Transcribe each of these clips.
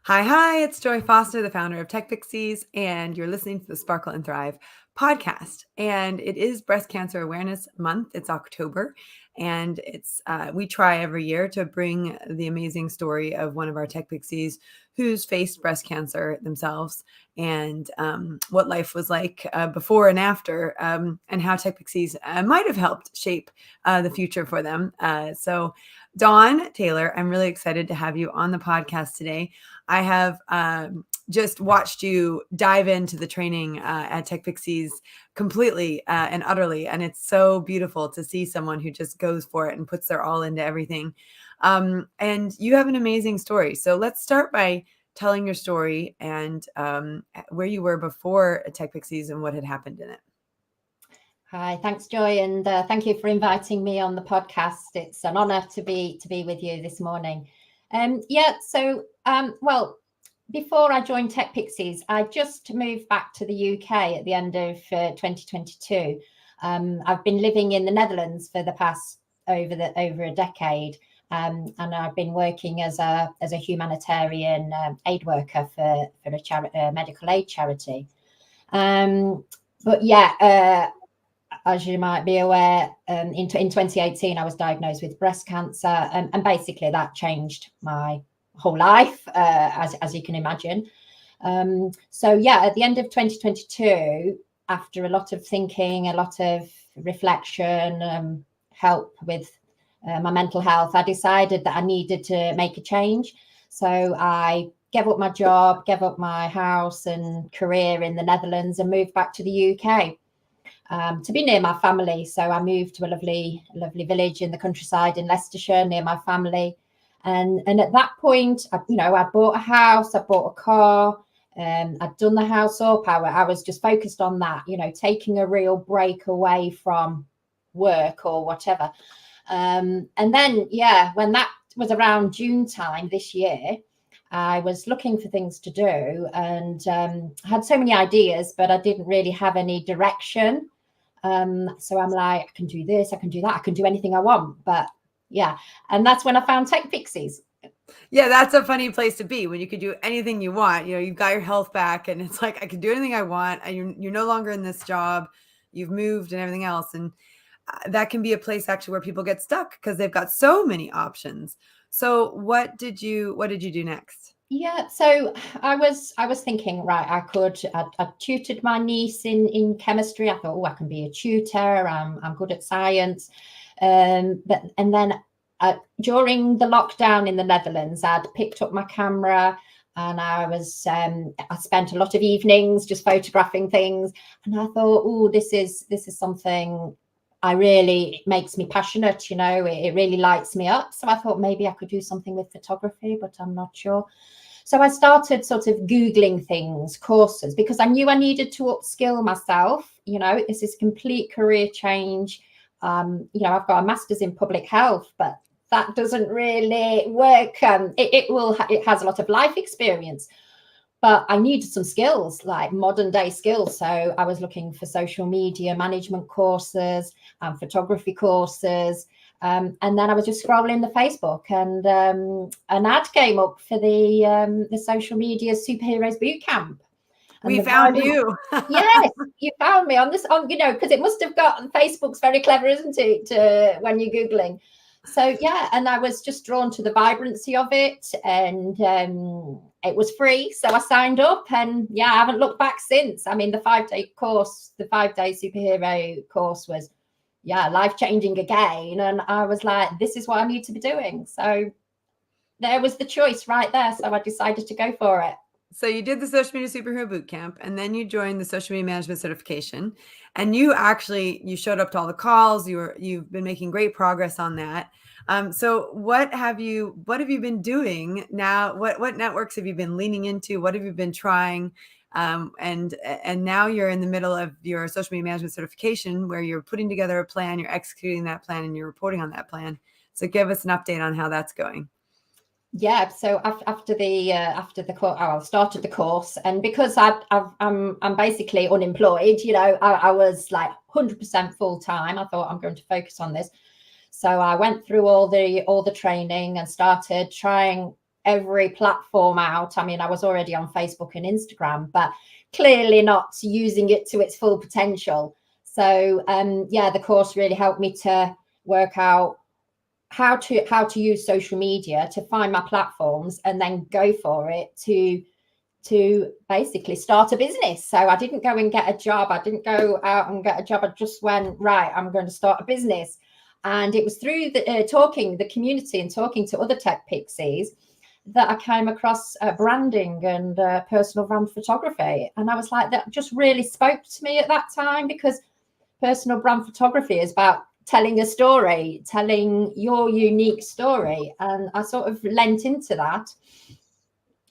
Hi, it's Joy Foster, the founder of TechPixies, and you're listening to the Sparkle and Thrive podcast. And it is Breast Cancer Awareness Month. It's October, and we try every year to bring the amazing story of one of our TechPixies who's faced breast cancer themselves, and what life was like before and after, and how TechPixies might have helped shape the future for them. So Dawn Taylor, I'm really excited to have you on the podcast today. I have just watched you dive into the training at TechPixies completely and utterly. And it's so beautiful to see someone who just goes for it and puts their all into everything. And you have an amazing story. So let's start by telling your story and where you were before TechPixies and what had happened in it. Hi, thanks, Joy, and thank you for inviting me on the podcast. It's an honour to be with you this morning. Well, before I joined TechPixies, I just moved back to the UK at the end of 2022. I've been living in the Netherlands for the past over a decade, and I've been working as a humanitarian aid worker for a medical aid charity. As you might be aware, in 2018, I was diagnosed with breast cancer, and basically that changed my whole life, as you can imagine. At the end of 2022, after a lot of thinking, a lot of reflection, help with my mental health, I decided that I needed to make a change. So I gave up my job, gave up my house and career in the Netherlands, and moved back to the UK. To be near my family. So I moved to a lovely village in the countryside in Leicestershire near my family. And at that point, I bought a house, I bought a car, I'd done the house up. I was just focused on that, taking a real break away from work or whatever. And then, when that was around June time this year, I was looking for things to do and had so many ideas, but I didn't really have any direction. So I'm like, I can do this, I can do that, I can do anything I want. But yeah, and that's when I found TechPixies. Yeah, that's a funny place to be when you could do anything you want. You've got your health back, and it's like I can do anything I want. And you're no longer in this job. You've moved and everything else, and that can be a place actually where people get stuck because they've got so many options. So what did you do next? Yeah, so I was thinking, right, I tutored my niece in chemistry. I thought, I can be a tutor. I'm good at science. And then during the lockdown in the Netherlands, I'd picked up my camera and I spent a lot of evenings just photographing things. And I thought, this is something it makes me passionate, it really lights me up. So I thought maybe I could do something with photography, but I'm not sure. So I started sort of Googling things, courses, because I knew I needed to upskill myself. This is complete career change. I've got a master's in public health, but that doesn't really work. It has a lot of life experience, but I needed some skills, like modern day skills. So I was looking for social media management courses and photography courses. And then I was just scrolling the Facebook, and an ad came up for the social media superheroes boot camp. We found you. Yes, you found me on this, because it must have got, Facebook's very clever, isn't it, when you're Googling. So, and I was just drawn to the vibrancy of it, and it was free. So I signed up, and I haven't looked back since. I mean, the 5-day course, the 5-day superhero course was, life-changing again. And I was like, this is what I need to be doing. So there was the choice right there. So I decided to go for it. So you did the social media superhero bootcamp, and then you joined the social media management certification, and you showed up to all the calls. You've been making great progress on that. So what have you been doing now? What networks have you been leaning into? What have you been trying? And now you're in the middle of your social media management certification, where you're putting together a plan, you're executing that plan, and you're reporting on that plan. So give us an update on how that's going. Yeah, so after the course, I started the course, and because I'm basically unemployed, I was like 100% full time. I thought, I'm going to focus on this. So I went through all the training and started trying every platform out. I mean, I was already on Facebook and Instagram, but clearly not using it to its full potential. So yeah, the course really helped me to work out how to use social media to find my platforms and then go for it to basically start a business. So I didn't go and get a job. I didn't go out and get a job. I just went, right, I'm going to start a business. And it was through the community and talking to other tech pixies that I came across branding and personal brand photography. And I was like, that just really spoke to me at that time, because personal brand photography is about telling a story, telling your unique story. And I sort of lent into that.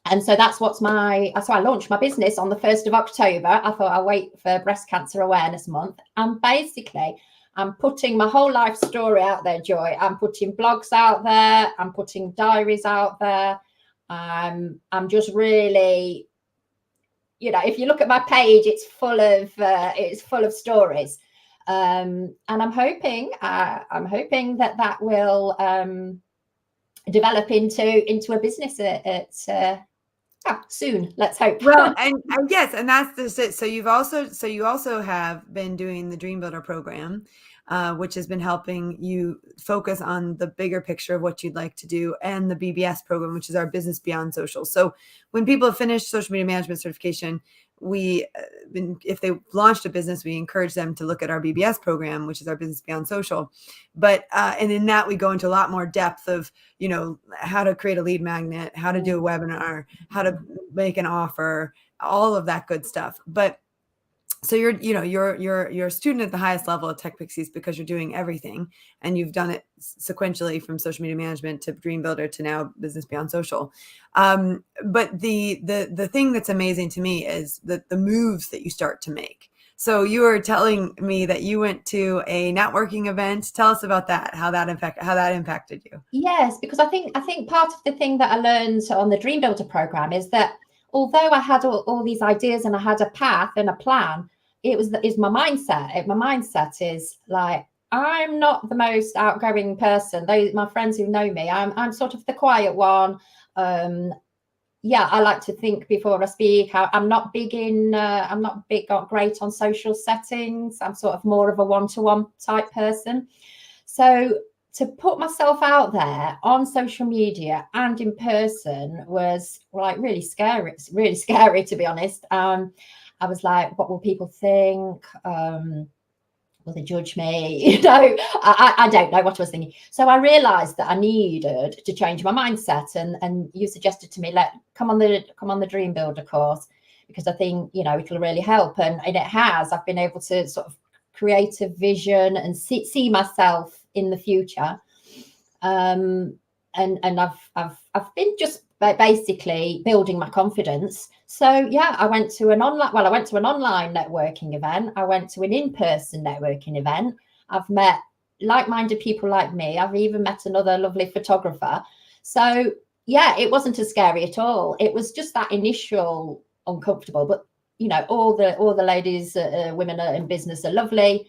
And so so I launched my business on the 1st of October. I thought I'll wait for Breast Cancer Awareness Month. And basically, I'm putting my whole life story out there, Joy. I'm putting blogs out there. I'm putting diaries out there. I'm just really, if you look at my page, it's full of stories. And I'm hoping that will develop into a business soon. Let's hope. Well, and yes, and that's it. So you also have been doing the Dream Builder program, which has been helping you focus on the bigger picture of what you'd like to do, and the BBS program, which is our Business Beyond Social. So when people have finished social media management certification, if they launched a business, we encourage them to look at our BBS program, which is our Business Beyond Social. But and in that, we go into a lot more depth of, how to create a lead magnet, how to do a webinar, how to make an offer, all of that good stuff. But so you're a student at the highest level of TechPixies because you're doing everything, and you've done it sequentially from social media management to Dream Builder to now Business Beyond Social. But the thing that's amazing to me is the moves that you start to make. So you were telling me that you went to a networking event. Tell us about that. How that impacted you. Yes, because I think part of the thing that I learned on the Dream Builder program is that although I had all these ideas and I had a path and a plan, is my mindset. My mindset is like, I'm not the most outgoing person. My friends who know me, I'm sort of the quiet one. Yeah, I like to think before I speak. I'm not great on social settings. I'm sort of more of a one-to-one type person. So to put myself out there on social media and in person was like really scary. It's really scary, to be honest. I was like, what will people think? Will they judge me? I don't know what I was thinking. So I realized that I needed to change my mindset. And you suggested to me, come on the Dream Builder course, because I think, it'll really help. And it has. I've been able to sort of create a vision and see myself in the future. And I've been just basically building my confidence. So yeah, I went to an online networking event. I went to an in-person networking event. I've met like-minded people like me. I've even met another lovely photographer. So yeah, it wasn't as scary at all. It was just that initial uncomfortable, but all the ladies, women in business are lovely.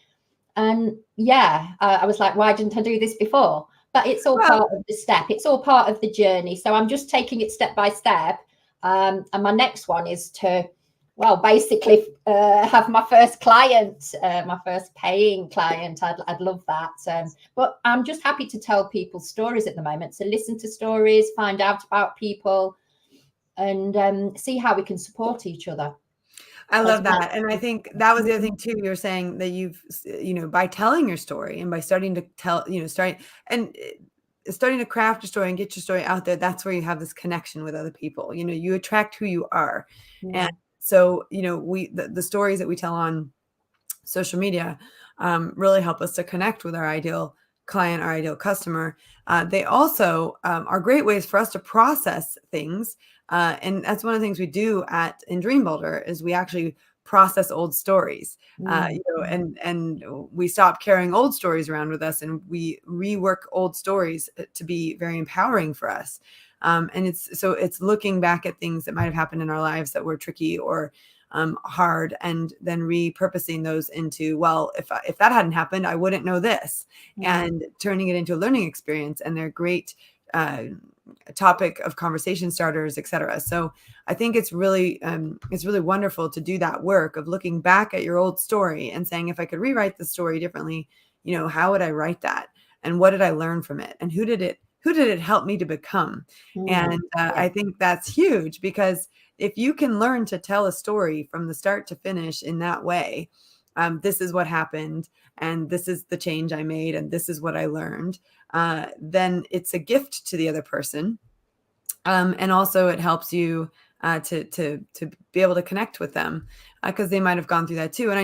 And yeah, I was like, why didn't I do this before? But it's all part of the step. It's all part of the journey. So I'm just taking it step by step. And my next one is to, basically have my first client, my first paying client. I'd love that. But I'm just happy to tell people stories at the moment. So listen to stories, find out about people, and see how we can support each other. I love that. And I think that was the other thing too. You're saying that you've, by telling your story and by starting to starting to craft your story and get your story out there, that's where you have this connection with other people. You attract who you are. Yeah. And so, the stories that we tell on social media really help us to connect with our ideal client, our ideal customer. They also are great ways for us to process things. And that's one of the things we do in Dream Builder is we actually process old stories, and we stop carrying old stories around with us, and we rework old stories to be very empowering for us. And it's looking back at things that might have happened in our lives that were tricky or hard, and then repurposing those into, if that hadn't happened, I wouldn't know this, and turning it into a learning experience. And they're great topic of conversation starters, etc. So I think it's really wonderful to do that work of looking back at your old story and saying, if I could rewrite the story differently, how would I write that? And what did I learn from it? And who did it help me to become? And I think that's huge, because if you can learn to tell a story from the start to finish in that way, this is what happened, and this is the change I made, and this is what I learned, then it's a gift to the other person. And also it helps you to be able to connect with them, because they might have gone through that too. And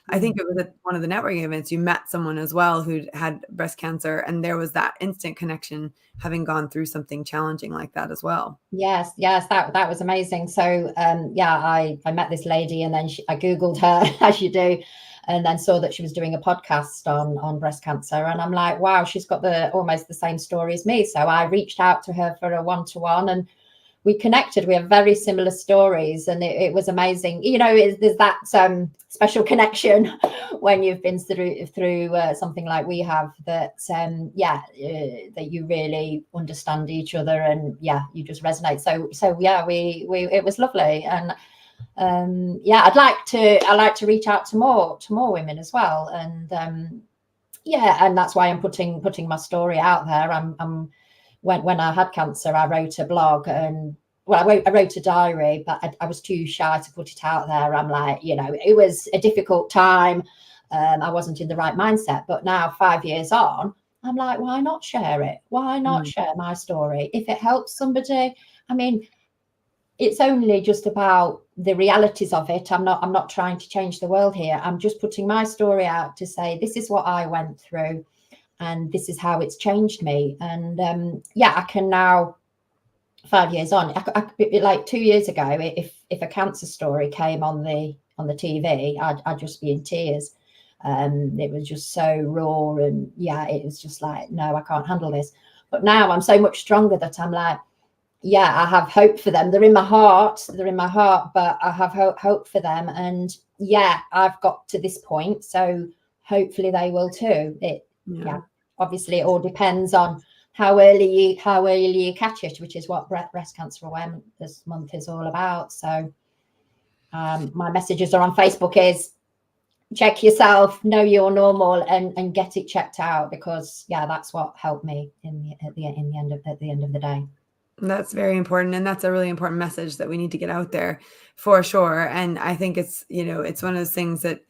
I think it was at one of the networking events, you met someone as well who had breast cancer, and there was that instant connection, having gone through something challenging like that as well. Yes, that was amazing. So I met this lady, and then I Googled her as you do, and then saw that she was doing a podcast on breast cancer, and I'm like, wow, she's got almost the same story as me. So I reached out to her for a one-to-one, and we connected. We have very similar stories, and it was amazing. There's that special connection when you've been through something like we have, that that you really understand each other, and you just resonate. So we it was lovely. And I'd like to reach out to more women as well. And and that's why I'm putting my story out there. When I had cancer, I wrote a blog, and I wrote a diary, but I was too shy to put it out there. I'm like, it was a difficult time. I wasn't in the right mindset. But now, 5 years on, I'm like, why not share it? Why not share my story? If it helps somebody, I mean, it's only just about the realities of it. I'm not trying to change the world here. I'm just putting my story out to say, this is what I went through, and this is how it's changed me. And I can now, 5 years on, like 2 years ago, if a cancer story came on the TV, I'd just be in tears. It was just so raw, and it was just like, no, I can't handle this. But now I'm so much stronger that I'm like, I have hope for them. They're in my heart, but I have hope for them. And I've got to this point, so hopefully they will too. Obviously it all depends on how early you catch it, which is what Breast Cancer Awareness Month is all about. So my messages are on Facebook is, check yourself, know you're normal, and get it checked out, because that's what helped me at the end of the day. That's very important. And that's a really important message that we need to get out there, for sure. And I think it's, it's one of those things that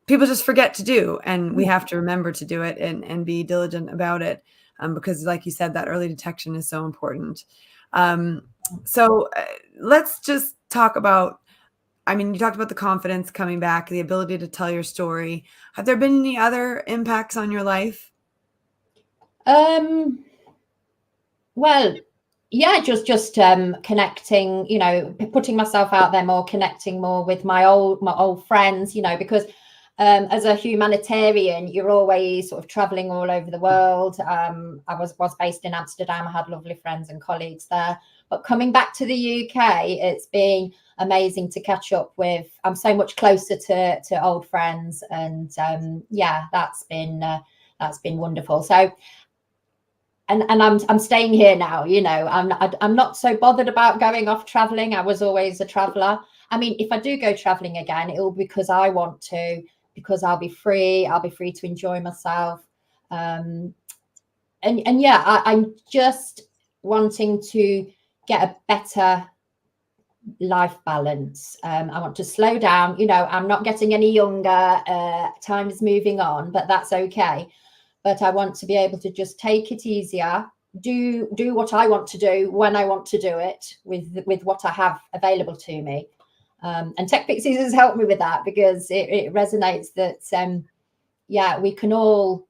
people just forget to do. And we have to remember to do it and be diligent about it. Because like you said, that early detection is so important. So let's just talk about, you talked about the confidence coming back, the ability to tell your story. Have there been any other impacts on your life? Well, just connecting, putting myself out there more, connecting more with my old friends, because as a humanitarian, you're always sort of traveling all over the world. I was based in Amsterdam. I had lovely friends and colleagues there. But coming back to the UK, it's been amazing to catch up with. I'm so much closer to old friends, and that's been wonderful. So, and I'm staying here now. I'm not so bothered about going off traveling. I was always a traveler. If I do go traveling again, it will be because I want to, because I'll be free to enjoy myself. I'm just wanting to get a better life balance. I want to slow down. I'm not getting any younger. Time is moving on, but that's okay. But I want to be able to just take it easier, do what I want to do when I want to do it, with what I have available to me. And TechPixie has helped me with that, because it resonates that we can all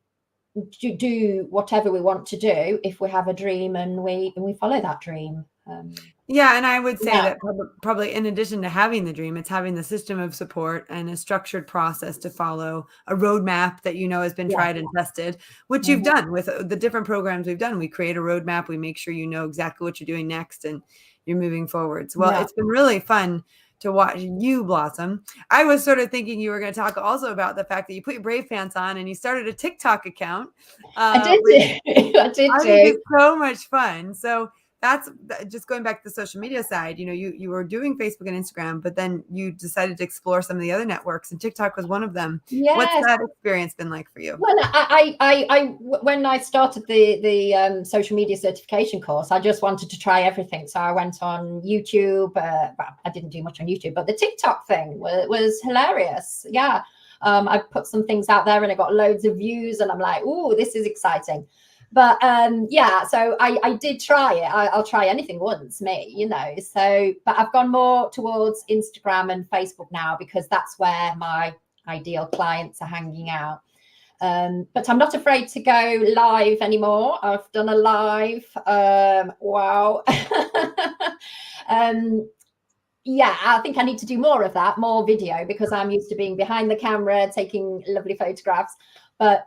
do whatever we want to do if we have a dream and we follow that dream. And I would say that probably in addition to having the dream, it's having the system of support and a structured process to follow, a roadmap that has been tried and tested, which you've done with the different programs we've done. We create a roadmap, we make sure you know exactly what you're doing next, and you're moving forwards. Well, it's been really fun to watch you blossom. I was sort of thinking you were going to talk also about the fact that you put your brave pants on and you started a TikTok account. I did do. I did I think do. it's so much fun. So that's just going back to the social media side. You were doing Facebook and Instagram, but then you decided to explore some of the other networks, and TikTok was one of them. What's Yes. that experience been like for you? Well, when I started the social media certification course, I just wanted to try everything. So I went on YouTube. I didn't do much on YouTube, but the TikTok thing was hilarious. Yeah. I put some things out there and I got loads of views, and I'm like, oh, this is exciting. But yeah, so I did try it. I'll try anything once, me. So, but I've gone more towards Instagram and Facebook now, because that's where my ideal clients are hanging out. But I'm not afraid to go live anymore. I've done a live. Wow. Yeah, I think I need to do more of that, more video, because I'm used to being behind the camera, taking lovely photographs. But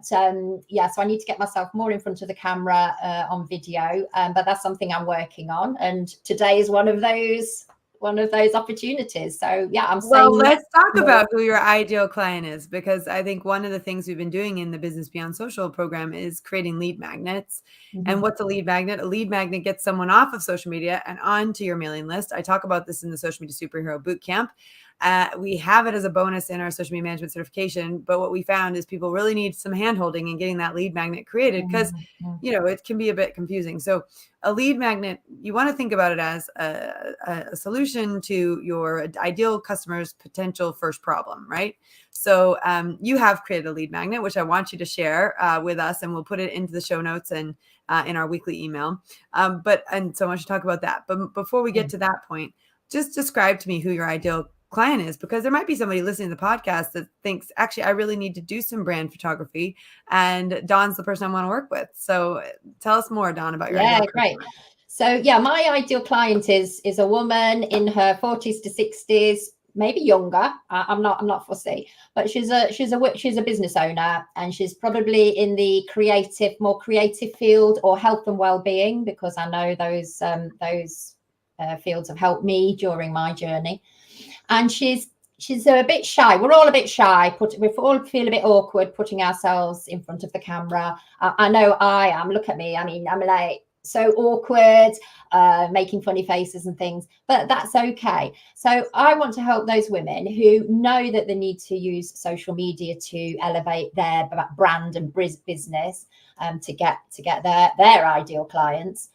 yeah, so I need to get myself more in front of the camera on video. But that's something I'm working on. And today is one of those opportunities. So yeah, I'm saying. Well, let's talk about who your ideal client is, because I think one of the things we've been doing in the Business Beyond Social program is creating lead magnets. Mm-hmm. And what's a lead magnet? A lead magnet gets someone off of social media and onto your mailing list. I talk about this in the Social Media Superhero Bootcamp. We have it as a bonus in our social media management certification, but what we found is people really need some handholding in getting that lead magnet created, because it can be a bit confusing. So a lead magnet, you want to think about it as a solution to your ideal customer's potential first problem, right? So you have created a lead magnet, which I want you to share with us, and we'll put it into the show notes and in our weekly email. And so I want you to talk about that. But before we get to that point, just describe to me who your ideal client is, because there might be somebody listening to the podcast that thinks, actually, I really need to do some brand photography, and Dawn's the person I want to work with. So tell us more, Dawn, about your ideal great. So yeah, my ideal client is a woman in her 40s to 60s, maybe younger. I'm not fussy, but she's a business owner, and she's probably in the more creative field, or health and well-being, because I know those fields have helped me during my journey. And she's a bit shy. We're all a bit shy. We all feel a bit awkward putting ourselves in front of the camera. I know I am. Look at me. I mean, I'm like so awkward, making funny faces and things, but that's okay. So I want to help those women who know that they need to use social media to elevate their brand and business, to get their ideal clients.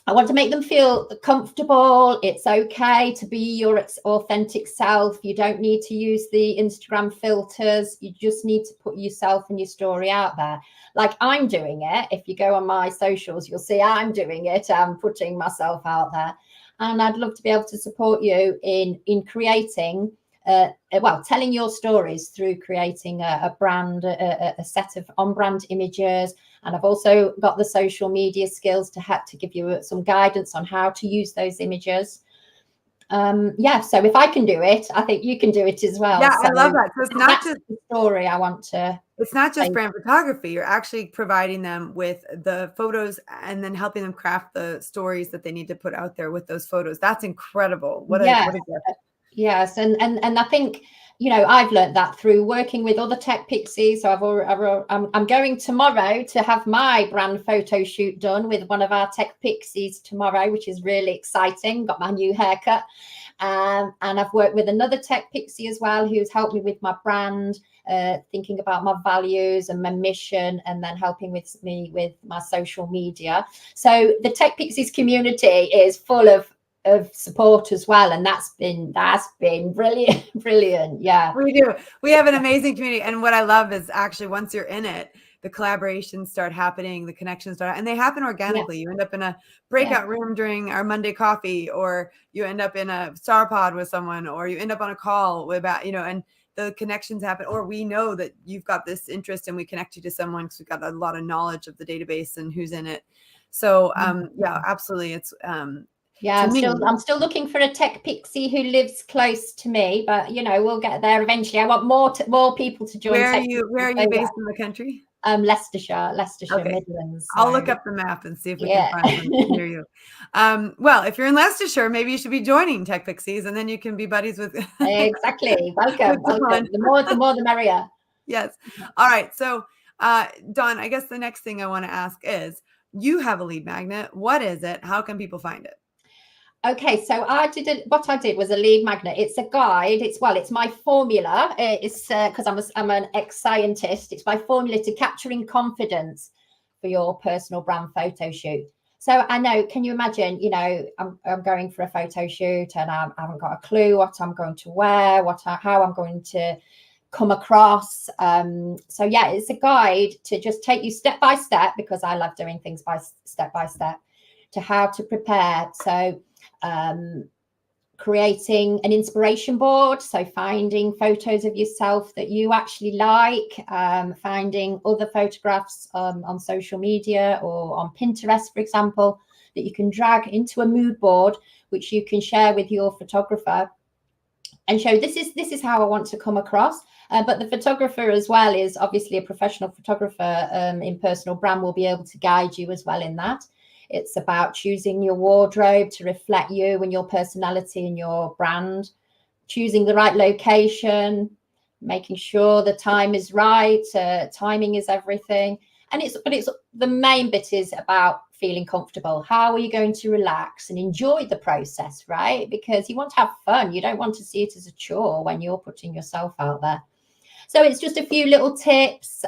I want to make them feel comfortable. It's okay to be your authentic self. You don't need to use the Instagram filters. You just need to put yourself and your story out there. Like I'm doing it. If you go on my socials, you'll see I'm doing it. I'm putting myself out there. And I'd love to be able to support you in creating, telling your stories through creating a brand, a set of on-brand images. And I've also got the social media skills to give you some guidance on how to use those images. So if I can do it, I think you can do it as well. Yeah, so I love that. So it's not just the story I want to. It's not just brand photography. You're actually providing them with the photos and then helping them craft the stories that they need to put out there with those photos. That's incredible. What a gift. Yes, and I think, I've learned that through working with other TechPixie. So I'm going tomorrow to have my brand photo shoot done with one of our TechPixies tomorrow, which is really exciting. Got my new haircut. And I've worked with another TechPixie as well, who's helped me with my brand, thinking about my values and my mission, and then helping me with my social media. So the TechPixies community is full of support as well, and that's been brilliant. Yeah, we have an amazing community, and what I love is actually once you're in it, the collaborations start happening, the connections start, and they happen organically. You end up in a breakout room during our Monday coffee, or you end up in a star pod with someone, or you end up on a call about, and the connections happen, or we know that you've got this interest and we connect you to someone because we've got a lot of knowledge of the database and who's in it. So absolutely. It's I'm still looking for a TechPixie who lives close to me, but we'll get there eventually. I want more people to join. Where are you based in the country? Leicestershire, Okay. Midlands. I'll So, look up the map and see if we can yeah. find one near you. Well, if you're in Leicestershire, maybe you should be joining TechPixies, and then you can be buddies with Exactly. Welcome, with Dawn. welcome. The more the merrier. Yes. All right. So, Dawn, I guess the next thing I want to ask is, you have a lead magnet. What is it? How can people find it? Okay, so what I did was a lead magnet. It's a guide. It's my formula. It's because I'm an ex-scientist. It's my formula to capturing confidence for your personal brand photo shoot. So I know, can you imagine, I'm going for a photo shoot and I haven't got a clue what I'm going to wear, how I'm going to come across. So yeah, it's a guide to just take you step by step, because I love doing things step by step, to how to prepare. So creating an inspiration board, so finding photos of yourself that you actually like, finding other photographs on social media or on Pinterest, for example, that you can drag into a mood board, which you can share with your photographer and show this is how I want to come across. But the photographer as well is obviously a professional photographer in personal brand, will be able to guide you as well in that. It's about choosing your wardrobe to reflect you and your personality and your brand, choosing the right location, making sure the time is right. Timing is everything. And it's the main bit is about feeling comfortable. How are you going to relax and enjoy the process, right? Because you want to have fun. You don't want to see it as a chore when you're putting yourself out there. So it's just a few little tips.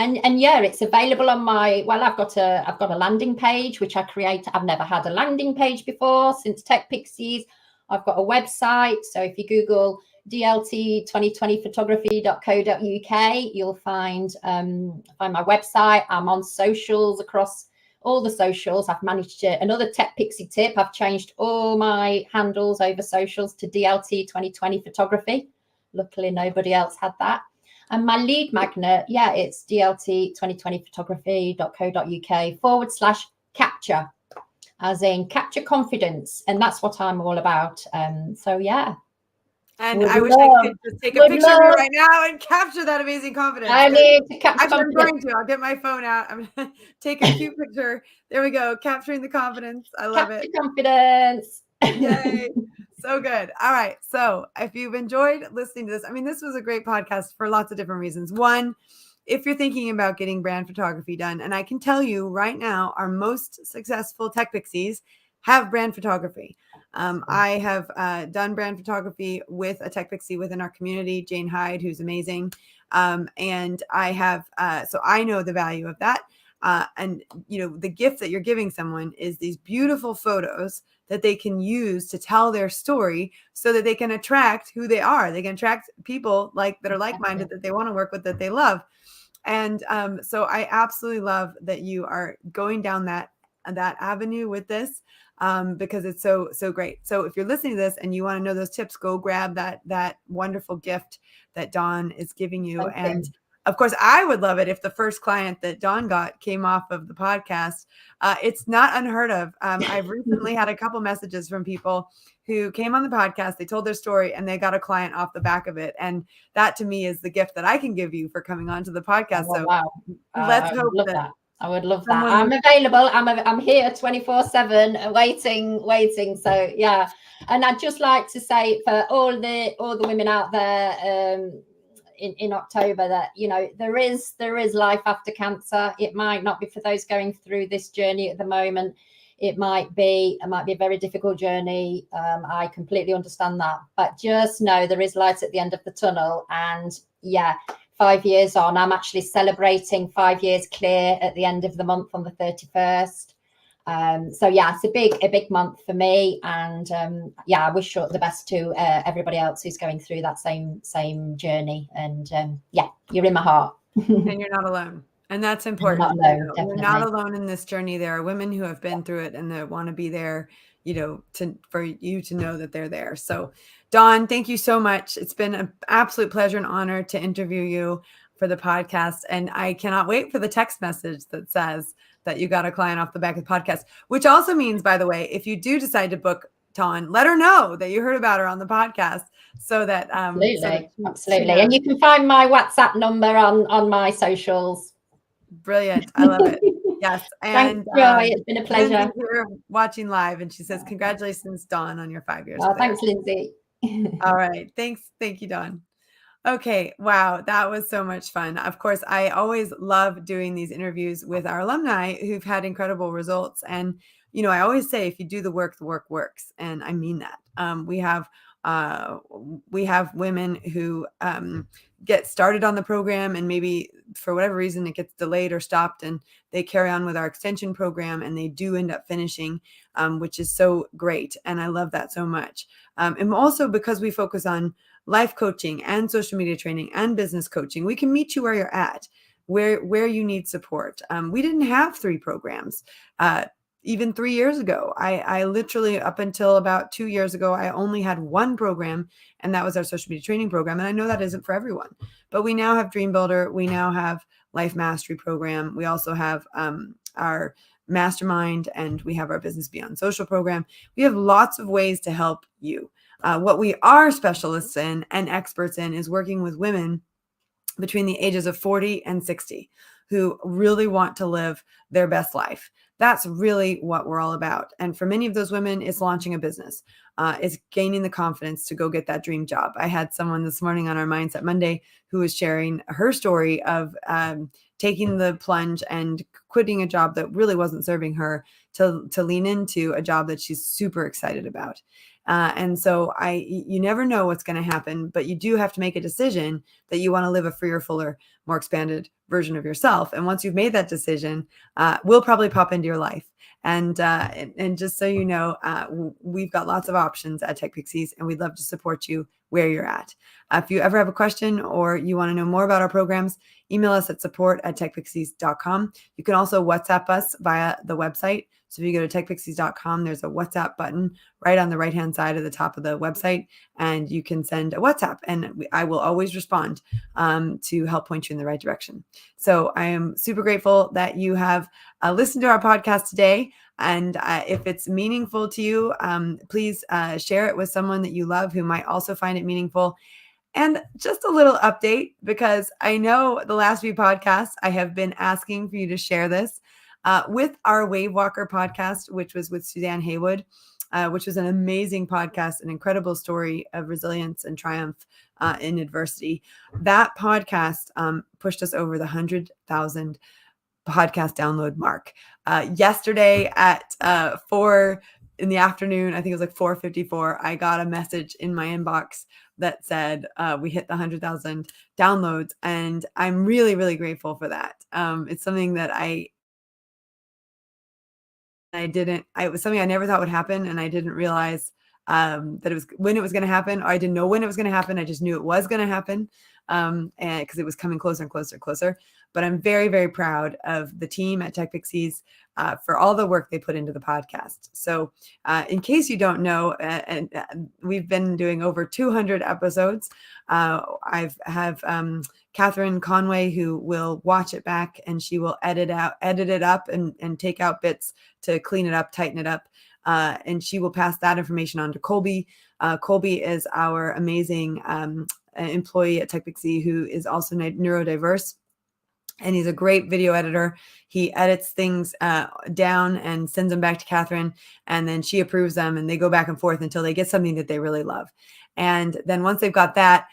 And yeah, it's available on my, I've got a landing page which I create. I've never had a landing page before since TechPixies. I've got a website. So if you Google dlt2020photography.co.uk, you'll find my website. I'm on socials, across all the socials. I've managed to, another TechPixie tip, I've changed all my handles over socials to DLT2020 photography. Luckily, nobody else had that. And my lead magnet, it's dlt2020photography.co.uk/capture, as in capture confidence. And that's what I'm all about. So, yeah. And I wish I could just take a picture of you right now and capture that amazing confidence. I need to capture confidence. I'm going to. I'll get my phone out. I'm going to take a cute picture. There we go. Capturing the confidence. I love it. Confidence. Yay. So good. All right. So if you've enjoyed listening to this, I mean, this was a great podcast for lots of different reasons. One, if you're thinking about getting brand photography done, and I can tell you right now, our most successful TechPixies have brand photography. I have done brand photography with a TechPixie within our community, Jane Hyde, who's amazing. And I have, so I know the value of that. And, the gift that you're giving someone is these beautiful photos that they can use to tell their story, so that they can attract who they are. They can attract people that are like-minded, that they want to work with, that they love. And so I absolutely love that you are going down that avenue with this, because it's so great. So if you're listening to this and you want to know those tips, go grab that wonderful gift that Dawn is giving you. And of course, I would love it if the first client that Dawn got came off of the podcast. It's not unheard of. I've recently had a couple messages from people who came on the podcast. They told their story and they got a client off the back of it. And that to me is the gift that I can give you for coming on to the podcast. Oh, wow. Let's hope that. I would love that. I'm available. I'm here 24/7 waiting. So yeah. And I'd just like to say for all the women out there, in October, that there is life after cancer. It might not be for those going through this journey at the moment. It might be a very difficult journey. I completely understand that, but just know there is light at the end of the tunnel. And 5 years on, I'm actually celebrating 5 years clear at the end of the month on the 31st. So it's a big month for me, and I wish you the best to everybody else who's going through that same journey. And you're in my heart. And you're not alone, and that's important. You're not alone in this journey. There are women who have been through it and that want to be there, for you to know that they're there. So, Dawn, thank you so much. It's been an absolute pleasure and honor to interview you for the podcast, and I cannot wait for the text message that says that you got a client off the back of the podcast, which also means, by the way, if you do decide to book Dawn, let her know that you heard about her on the podcast so that Absolutely. she knows. And you can find my WhatsApp number on my socials. Brilliant. I love it. Yes. Thanks, And Joy. It's been a pleasure. Lindsay here watching live, and she says, congratulations, Dawn, on your 5 years. Oh, thanks, Lindsay. All right. Thanks. Thank you, Dawn. Okay. Wow. That was so much fun. Of course, I always love doing these interviews with our alumni who've had incredible results. And, you know, I always say, if you do the work works. And I mean that. We have women who get started on the program, and maybe for whatever reason it gets delayed or stopped, and they carry on with our extension program and they do end up finishing, which is so great. And I love that so much. And also because we focus on life coaching and social media training and business coaching, we can meet you where you're at, where you need support. We didn't have 3 programs. Even 3 years ago, I literally, up until about 2 years ago, I only had 1 program, and that was our social media training program. And I know that isn't for everyone, but we now have Dream Builder. We now have Life Mastery program. We also have our mastermind, and we have our Business Beyond Social program. We have lots of ways to help you. What we are specialists in and experts in is working with women between the ages of 40 and 60 who really want to live their best life. That's really what we're all about. And for many of those women, it's launching a business. It's gaining the confidence to go get that dream job. I had someone this morning on our Mindset Monday who was sharing her story of taking the plunge and quitting a job that really wasn't serving her to lean into a job that she's super excited about. And so you never know what's going to happen, but you do have to make a decision that you want to live a freer, fuller, more expanded version of yourself. And once you've made that decision, we'll probably pop into your life. And just so you know, we've got lots of options at TechPixies, and we'd love to support you where you're at. If you ever have a question or you want to know more about our programs, email us at support@techpixies.com. You can also WhatsApp us via the website. So if you go to techpixies.com, there's a WhatsApp button right on the right-hand side of the top of the website, and you can send a WhatsApp, and I will always respond to help point you in the right direction. So I am super grateful that you have listened to our podcast today. And if it's meaningful to you, please share it with someone that you love who might also find it meaningful. And just a little update, because I know the last few podcasts I have been asking for you to share this with our Wave Walker podcast, which was with Suzanne Haywood, which was an amazing podcast, an incredible story of resilience and triumph in adversity. That podcast pushed us over the 100,000 podcast download mark. Yesterday at 4 in the afternoon, I think it was like 4:54, I got a message in my inbox that said we hit the 100,000 downloads, and I'm really, really grateful for that. It's something that it was something I never thought would happen, and I didn't realize that it was when it was going to happen, or I didn't know when it was going to happen. I just knew it was going to happen, and because it was coming closer and closer and closer. But I'm very, very proud of the team at TechPixies for all the work they put into the podcast. So in case you don't know, we've been doing over 200 episodes. I have Catherine Conway, who will watch it back, and she will edit it up and take out bits to clean it up, tighten it up. And she will pass that information on to Colby. Colby is our amazing employee at TechPixie who is also neurodiverse. And he's a great video editor. He edits things down and sends them back to Catherine, and then she approves them, and they go back and forth until they get something that they really love. And then once they've got that,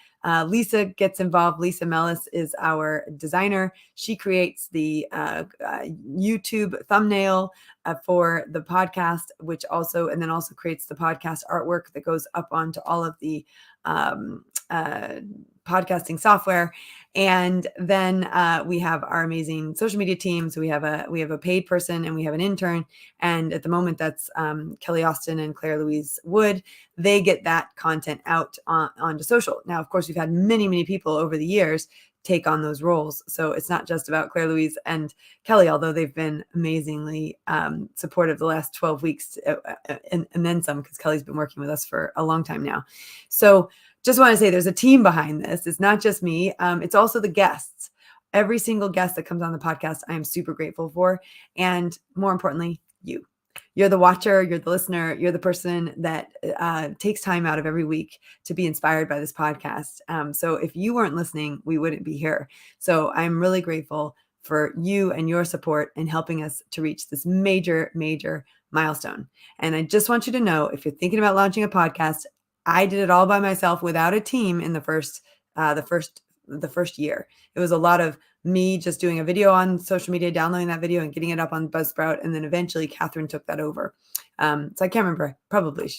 Lisa gets involved. Lisa Mellis is our designer. She creates the YouTube thumbnail for the podcast, and then also creates the podcast artwork that goes up onto all of the podcasting software. And then we have our amazing social media team. So we have a paid person and we have an intern. And at the moment, that's Kelly Austin and Claire Louise Wood. They get that content out onto social. Now, of course, we've had many, many people over the years take on those roles. So it's not just about Claire Louise and Kelly, although they've been amazingly supportive the last 12 weeks and then some, because Kelly's been working with us for a long time now. So just want to say there's a team behind this. It's not just me. It's also the guests. Every single guest that comes on the podcast, I am super grateful for. And more importantly, you. You're the watcher, you're the listener, you're the person that takes time out of every week to be inspired by this podcast. So if you weren't listening, we wouldn't be here. So I'm really grateful for you and your support in helping us to reach this major, major milestone. And I just want you to know, if you're thinking about launching a podcast, I did it all by myself without a team in the first year. It was a lot of me just doing a video on social media, downloading that video and getting it up on Buzzsprout. And then eventually Catherine took that over. So I can't remember, probably,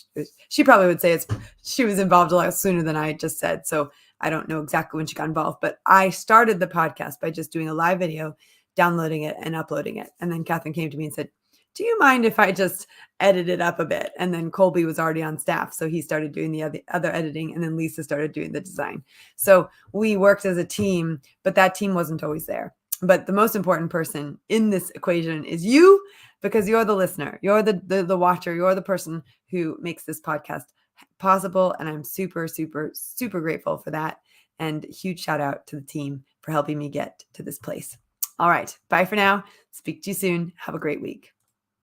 she probably would say she was involved a lot sooner than I just said. So I don't know exactly when she got involved, but I started the podcast by just doing a live video, downloading it and uploading it. And then Catherine came to me and said, do you mind if I just edit it up a bit? And then Colby was already on staff, so he started doing the other editing, and then Lisa started doing the design. So we worked as a team, but that team wasn't always there. But the most important person in this equation is you, because you're the listener, you're the watcher, you're the person who makes this podcast possible. And I'm super, super, super grateful for that. And huge shout out to the team for helping me get to this place. All right. Bye for now. Speak to you soon. Have a great week.